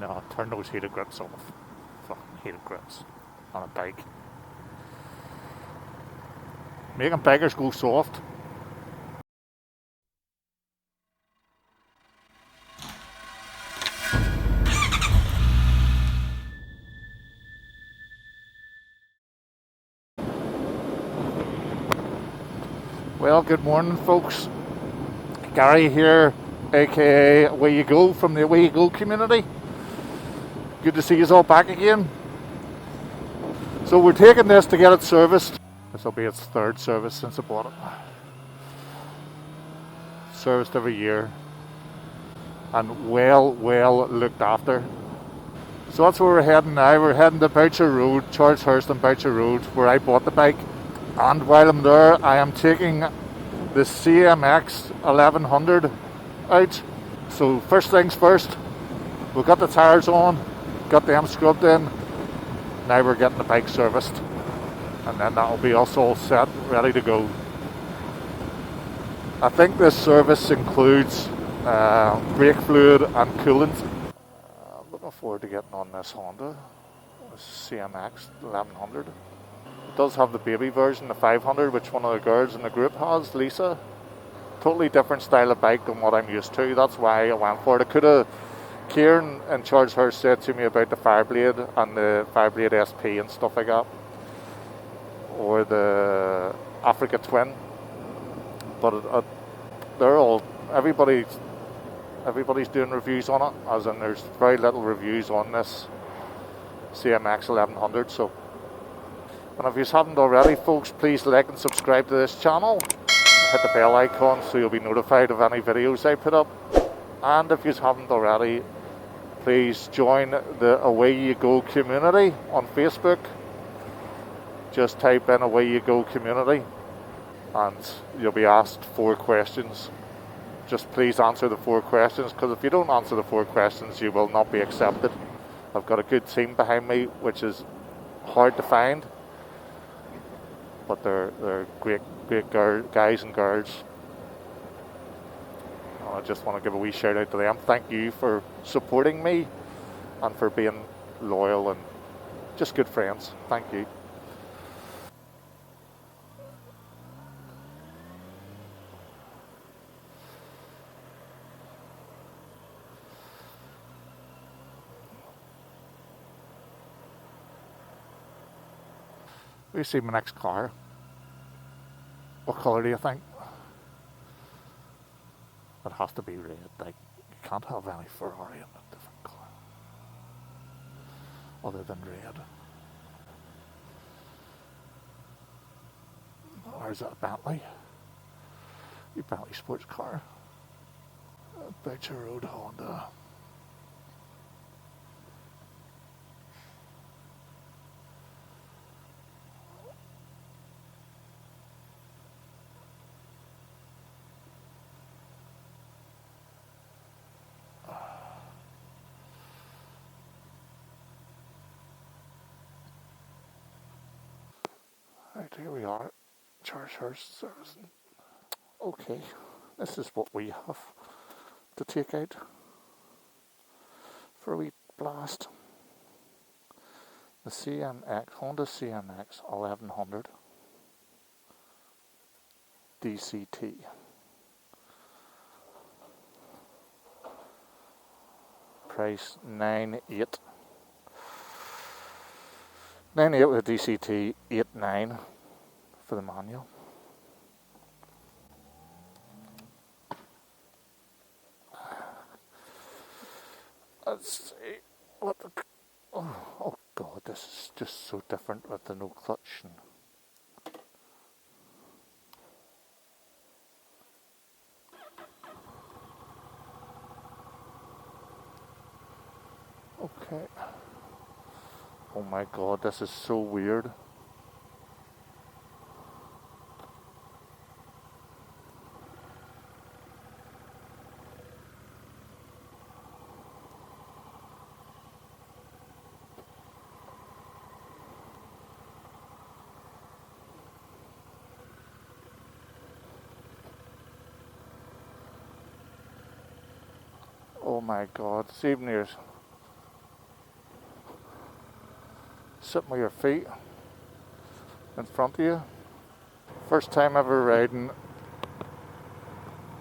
No, turn those heated grips off. Fucking heated grips on a bike. Making bikers go soft. Well, good morning, folks. Gary here, aka Away You Go from the Away You Go community. Good to see you all back again. So we're taking this to get it serviced. This will be its third service since I bought it. Serviced every year and well looked after. So that's where we're heading now. We're heading to Boucher Road, Charleshurst and Boucher Road, where I bought the bike. And while I'm there, I am taking the CMX1100 out. So first things first, we've got the tyres on, got them scrubbed in. Now we're getting the bike serviced, and then that'll be us all set, ready to go. I think this service includes brake fluid and coolant. I'm looking forward to getting on this Honda, this CMX1100. It does have the baby version, the 500, which one of the girls in the group has, Lisa. Totally different style of bike than what I'm used to. That's why I went for it. Kieran in Charleshurst said to me about the Fireblade and the Fireblade SP and stuff like that, or the Africa Twin. But everybody's doing reviews on it, as in there's very little reviews on this CMX 1100. So, and if you haven't already, folks, please like and subscribe to this channel. Hit the bell icon so you'll be notified of any videos I put up. And if you haven't already, please join the Away You Go community on Facebook. Just type in Away You Go community and you'll be asked 4 questions. Just please answer the 4 questions, because if you don't answer the 4 questions, you will not be accepted. I've got a good team behind me, which is hard to find, but they're great guys and girls. I just want to give a wee shout out to them. Thank you for supporting me and for being loyal and just good friends. Thank you. We see my next car. What colour do you think? It has to be red. Like, you can't have any Ferrari in a different colour other than red. Or is that a Bentley? A Bentley sports car. Boucher Road Honda. Right, here we are, Charleshurst servicing. Okay, this is what we have to take out for a wee blast. The Honda CMX 1100 DCT. Price 9.8. 9.8 with a DCT, 8.9 for the manual. Let's see what the... Oh god, this is just so different with the no clutch. Okay. Oh my god, this is so weird. Oh my god, see even here's Sitting with your feet in front of you. First time ever riding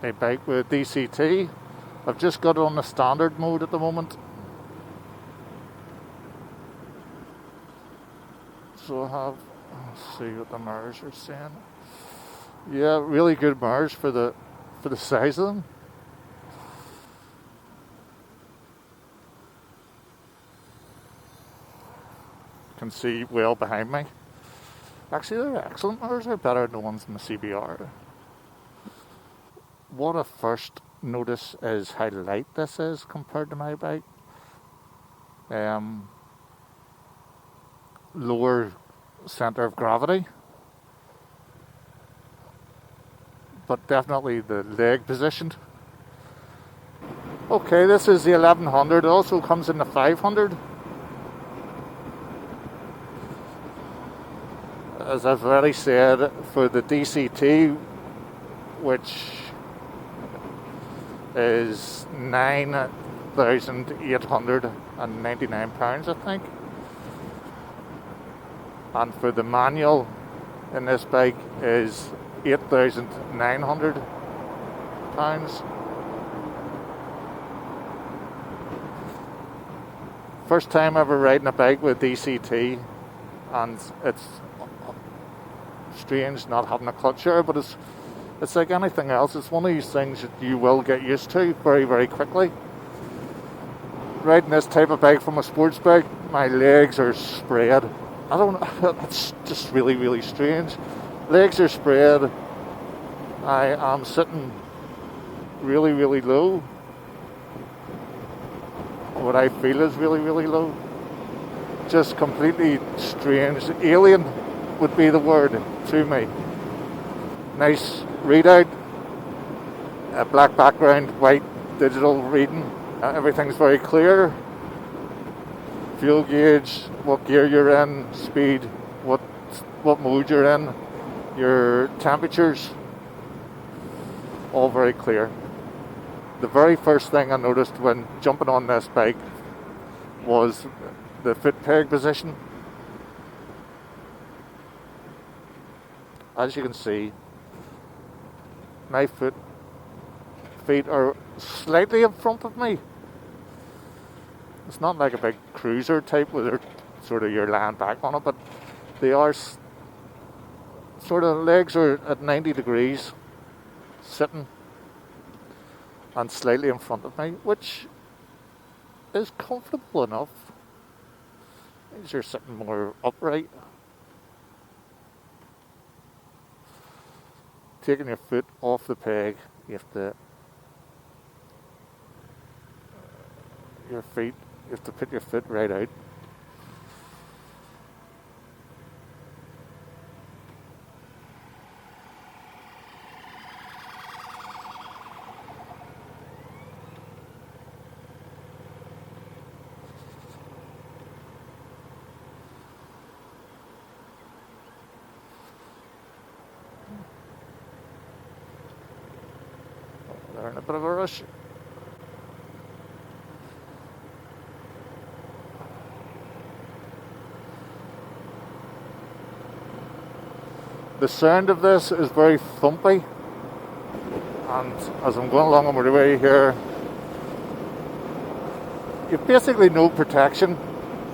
a bike with DCT. I've just got it on the standard mode at the moment. So I have, let's see what the mirrors are saying. Yeah, really good mirrors for the size of them. Can see well behind me. Actually, they're excellent mirrors. They're better than the ones in the CBR. What I first notice is how light this is compared to my bike. Lower center of gravity, but definitely the leg position. Okay, this is the 1100. It also comes in the 500. As I've already said, for the DCT, which is £9,899, I think. And for the manual in this bike is £8,900. First time ever riding a bike with DCT, and it's strange not having a clutch here, but it's like anything else. It's one of these things that you will get used to very, very quickly. Riding this type of bike from a sports bike, my legs are spread. I don't know, it's just really, really strange. Legs are spread. I am sitting really, really low. What I feel is really, really low. Just completely strange. Alien would be the word to me. Nice readout. A black background, white digital reading. Everything's very clear. Fuel gauge, what gear you're in, speed, what mode you're in, your temperatures, all very clear. The very first thing I noticed when jumping on this bike was the foot peg position. As you can see, my feet are slightly in front of me. It's not like a big cruiser type where they're sort of you're lying back on it, but they are sort of, legs are at 90 degrees, sitting and slightly in front of me, which is comfortable enough. Means you're sitting more upright. Taking your foot off the peg, you have to put your foot right out. They're in a bit of a rush. The sound of this is very thumpy, and as I'm going along on my way here, you've basically no protection.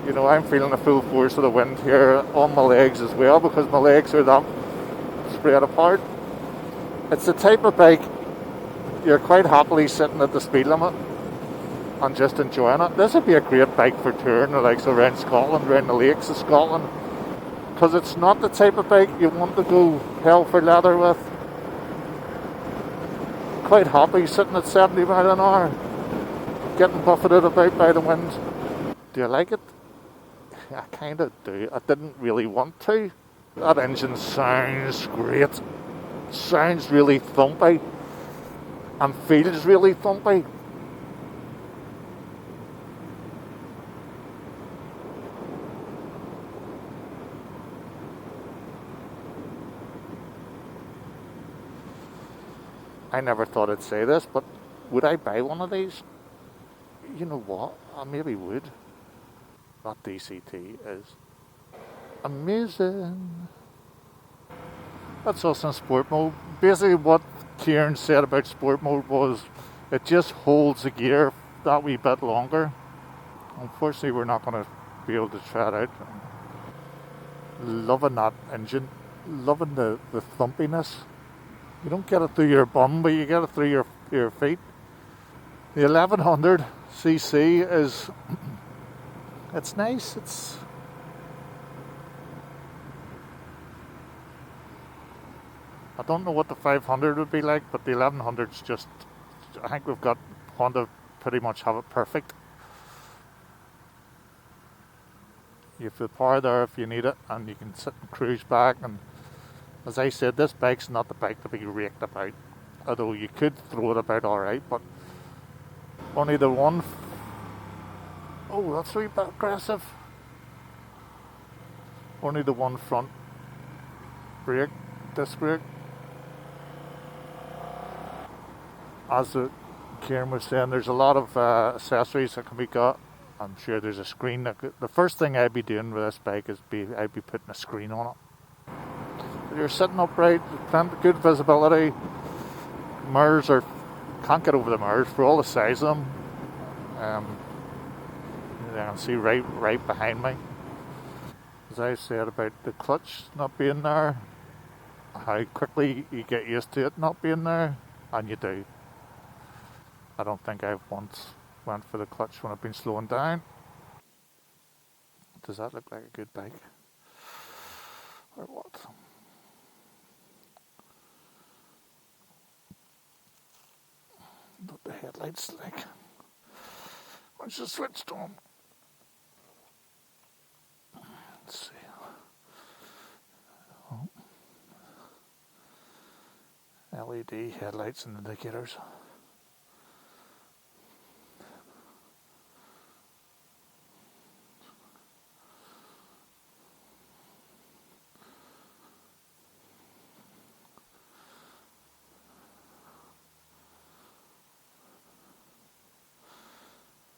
You know, I'm feeling the full force of the wind here on my legs as well, because my legs are that spread apart. It's the type of bike you're quite happily sitting at the speed limit and just enjoying it. This would be a great bike for touring, like around Scotland, around the lakes of Scotland. Because it's not the type of bike you want to go hell for leather with. Quite happy sitting at 70 miles an hour, getting buffeted about by the wind. Do I like it? I kind of do. I didn't really want to. That engine sounds great. Sounds really thumpy. And feels really thumpy. I never thought I'd say this, but would I buy one of these? You know what? I maybe would. That DCT is Amazing. That's us in sport mode. Basically what Kieran said about sport mode was it just holds the gear that wee bit longer. Unfortunately we're not going to be able to try it out. Loving that engine. Loving the thumpiness. You don't get it through your bum, but you get it through your feet. The 1100cc is, it's nice. I don't know what the 500 would be like, but the 1100's just, I think we've got Honda pretty much have it perfect. You have the power there if you need it, and you can sit and cruise back. And as I said, this bike's not the bike to be raked about, although you could throw it about alright, but only the one. Oh, that's a wee bit aggressive. Only the one front brake, disc brake. As Kieran was saying, there's a lot of accessories that can be got. I'm sure there's a screen. The first thing I'd be doing with this bike is I'd be putting a screen on it. You're sitting upright, good visibility. Mirrors can't get over the mirrors for all the size of them. You can see right behind me. As I said about the clutch not being there, how quickly you get used to it not being there, and you do. I don't think I've once went for the clutch when I've been slowing down. Does that look like a good bike? Or what? What the headlights like? What's the switch on? Let's see. Oh. LED headlights and indicators.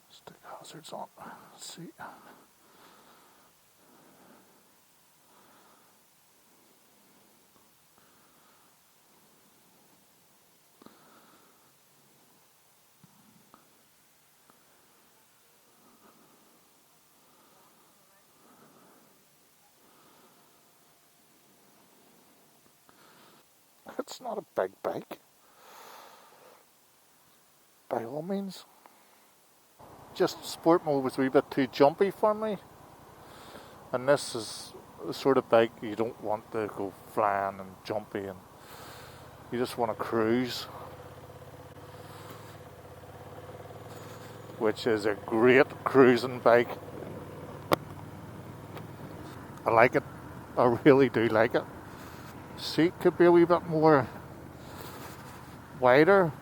Stick hazards on. Let's see. It's not a big bike, by all means. Just sport mode was a wee bit too jumpy for me, and this is the sort of bike you don't want to go flying and jumpy, and you just want to cruise, which is a great cruising bike. I like it. I really do like it. Seat could be a wee bit more wider.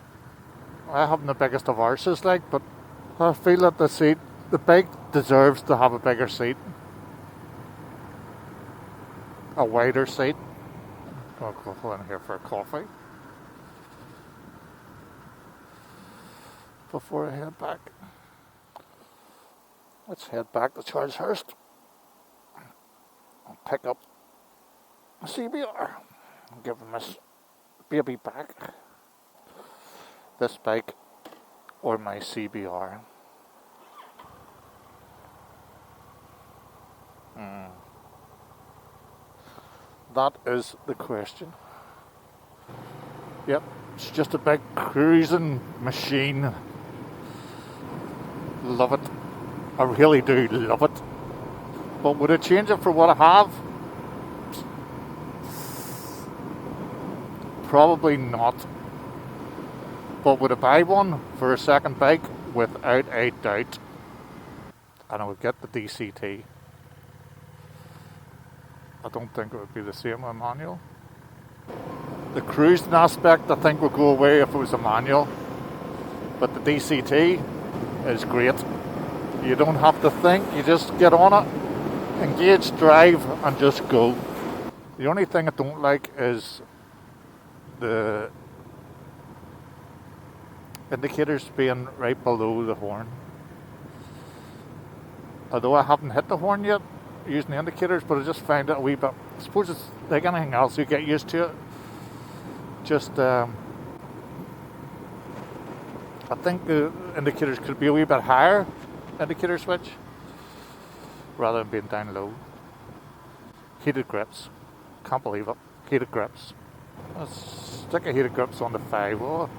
I haven't the biggest of arses, but I feel that the bike deserves to have a bigger seat, a wider seat. I'll go in here for a coffee before I head back. Let's head back to Charleshurst and pick up a CBR and give him this baby back. This bike or my CBR. That is the question. Yep, it's just a big cruising machine. Love it. I really do love it. But would I change it for what I have? Probably not. But would I buy one for a second bike? Without a doubt. And I would get the DCT. I don't think it would be the same with a manual. The cruising aspect I think would go away if it was a manual. But the DCT is great. You don't have to think, you just get on it, engage, drive and just go. The only thing I don't like is the indicators being right below the horn. Although I haven't hit the horn yet, using the indicators, but I just find it a wee bit, I suppose it's like anything else, you get used to it. Just, I think the indicators could be a wee bit higher, indicator switch, rather than being down low. Heated grips, can't believe it, heated grips. Let's stick a heated grips on the 5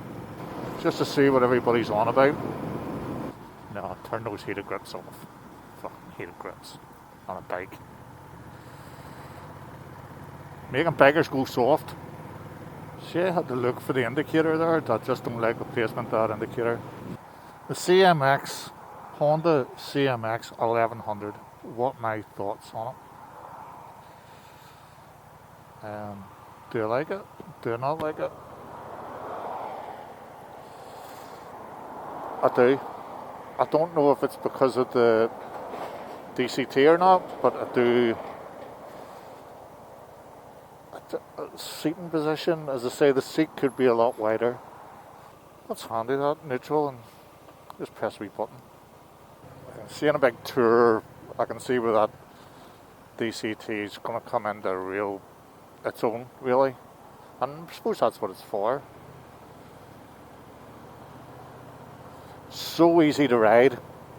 just to see what everybody's on about. No, turn those heated grips off. Fucking heated grips on a bike. Making bikers go soft. See, I had to look for the indicator there. I just don't like the placement of that indicator. The CMX, Honda CMX1100. What my thoughts on it? Do you like it? Do you not like it? I do. I don't know if it's because of the DCT or not, but I do. Seating position, as I say, the seat could be a lot wider. That's handy, that neutral, and just press a wee button. Seeing a big tour, I can see where that DCT is going to come into its own, really. And I suppose that's what it's for. So easy to ride.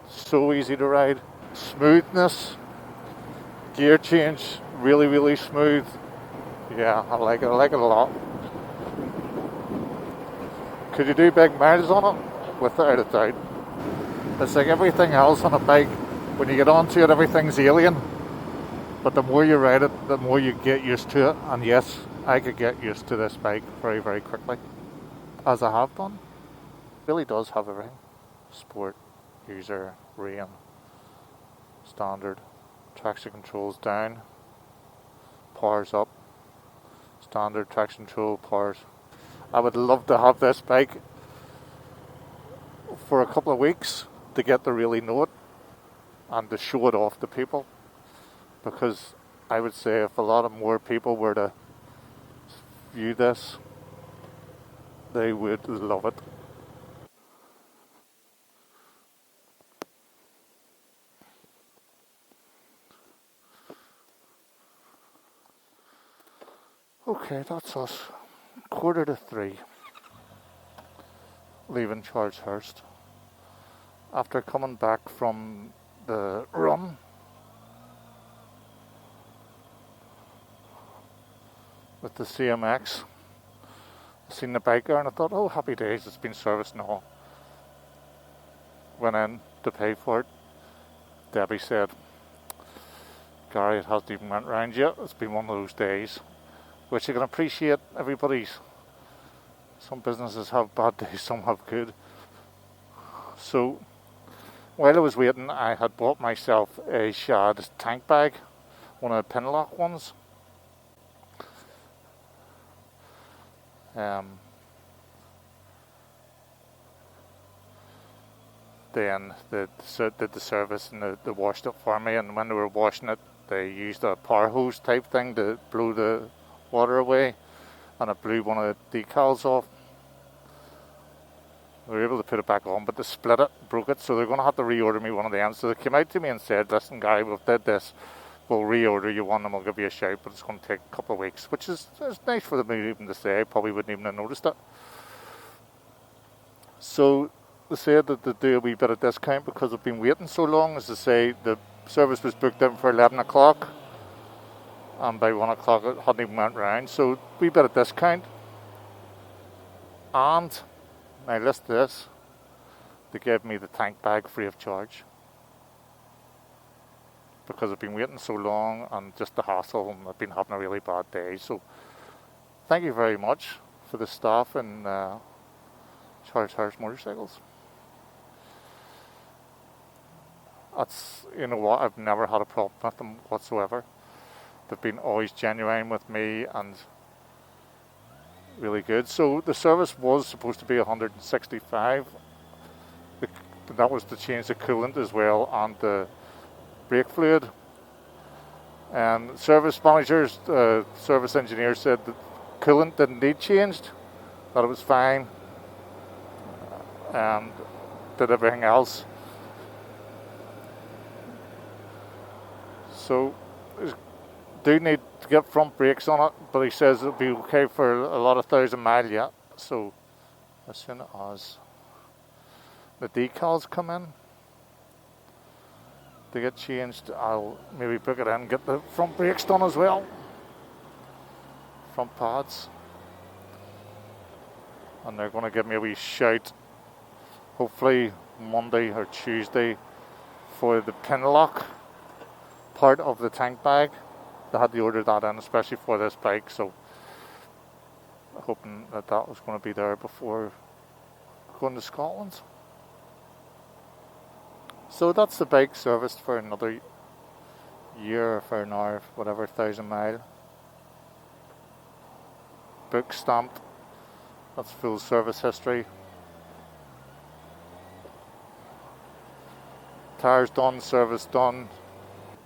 So easy to ride. Smoothness. Gear change, really, really smooth. Yeah, I like it. I like it a lot. Could you do big miles on it? Without a doubt. It's like everything else on a bike. When you get onto it, everything's alien. But the more you ride it, the more you get used to it. And yes, I could get used to this bike very, very quickly. As I have done. It really does have everything. Sport, user, rain, standard. Traction controls down. Powers up. Standard traction control, powers. I would love to have this bike for a couple of weeks to get to really know it and to show it off to people, because I would say if a lot of more people were to view this, they would love it. Okay, that's us. 2:45. Leaving Charleshurst. After coming back from the run with the CMX, I seen the bike there and I thought, oh, happy days, it's been serviced and all. Went in to pay for it. Debbie said, Gary, it hasn't even went round yet. It's been one of those days. Which you can appreciate. Some businesses have bad days, some have good. So while I was waiting, I had bought myself a Shad tank bag, one of the pin lock ones. Then they did the service and they washed it for me, and when they were washing it, they used a power hose type thing to blow the water away, and it blew one of the decals off. We were able to put it back on, but they split it, broke it, so they're going to have to reorder me one of them. So they came out to me and said, listen Gary, we've did this, we'll reorder you one and we'll give you a shout, but it's going to take a couple of weeks, which is nice for them even to say. I probably wouldn't even have noticed it. So they said that they do a wee bit of discount because I've been waiting so long. As they say, the service was booked in for 11 o'clock. And by 1 o'clock it hadn't even went round, so wee bit of discount. And now listen to this, they gave me the tank bag free of charge, because I've been waiting so long and just the hassle, and I've been having a really bad day. So thank you very much for the staff in Charleshurst Motorcycles. That's, you know what, I've never had a problem with them whatsoever. They've been always genuine with me and really good. So the service was supposed to be 165. That was to change the coolant as well and the brake fluid. And service managers, service engineers said that coolant didn't need changed, that it was fine, and did everything else. So do need to get front brakes on it, but he says it'll be okay for a lot of 1,000 mile yet. So as soon as the decals come in, they get changed, I'll maybe book it in and get the front brakes done as well. Front pads. And they're going to give me a wee shout, hopefully Monday or Tuesday, for the pin lock part of the tank bag. They had to order that in, especially for this bike, so hoping that that was going to be there before going to Scotland. So that's the bike serviced for another year, or for an hour, whatever, 1,000 mile. Book stamped. That's full service history. Tires done, service done.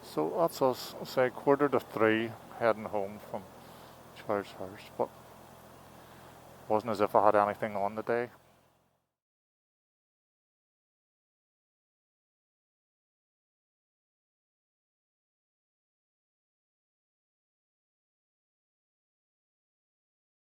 So that's us, say 2:45, heading home from Charleshurst. But wasn't as if I had anything on the day.